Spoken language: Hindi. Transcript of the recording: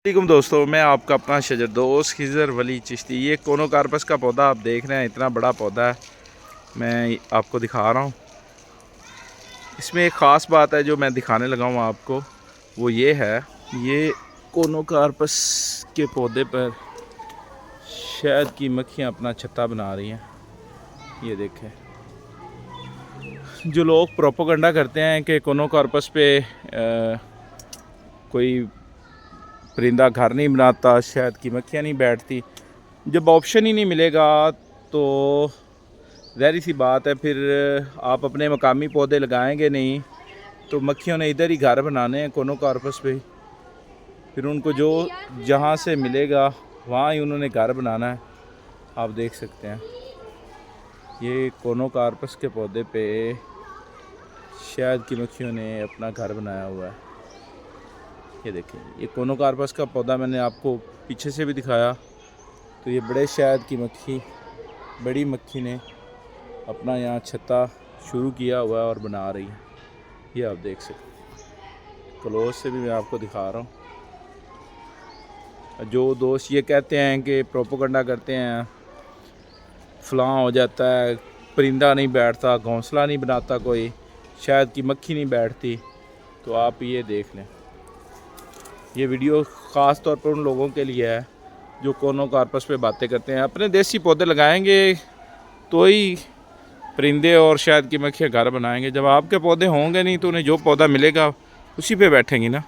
वालेकुम दोस्तों, मैं आपका अपना शजर दोस्त खिज़र वली चिश्ती। ये कोनोकार्पस का पौधा आप देख रहे हैं, इतना बड़ा पौधा है। मैं आपको दिखा रहा हूँ। इसमें एक ख़ास बात है जो मैं दिखाने लगा हूँ आपको, वो ये है, ये कोनोकार्पस के पौधे पर शहद की मक्खियाँ अपना छत्ता बना रही हैं। ये देखें, जो लोग प्रोपोगंडा करते हैं कि कोनोकार्पस पे कोई परिंदा घर नहीं बनाता, शहद की मक्खियाँ नहीं बैठती, जब ऑप्शन ही नहीं मिलेगा तो ज़ाहिर सी बात है फिर आप अपने मकामी पौधे लगाएंगे नहीं तो मक्खियों ने इधर ही घर बनाने हैं कोनोकार्पस पे। फिर उनको जो जहाँ से मिलेगा वहाँ ही उन्होंने घर बनाना है। आप देख सकते हैं ये कोनोकार्पस के पौधे पे शहद की मक्खियों ने अपना घर बनाया हुआ है। ये देखिए, ये कोनोकार्पस का पौधा मैंने आपको पीछे से भी दिखाया। तो ये बड़े शहद की मक्खी, बड़ी मक्खी ने अपना यहाँ छत्ता शुरू किया हुआ है और बना रही है। ये आप देख सकते हैं, क्लोज से भी मैं आपको दिखा रहा हूँ। जो दोस्त ये कहते हैं कि प्रोपोगंडा करते हैं, फलां हो जाता है, परिंदा नहीं बैठता, घोंसला नहीं बनाता, कोई शहद की मक्खी नहीं बैठती, तो आप ये देख लें। ये वीडियो ख़ास तौर पर उन लोगों के लिए है जो कोनोकार्पस पे बातें करते हैं। अपने देसी पौधे लगाएंगे तो ही परिंदे और शहद की मक्खियाँ घर बनाएंगे। जब आपके पौधे होंगे नहीं तो उन्हें जो पौधा मिलेगा उसी पे बैठेंगी ना।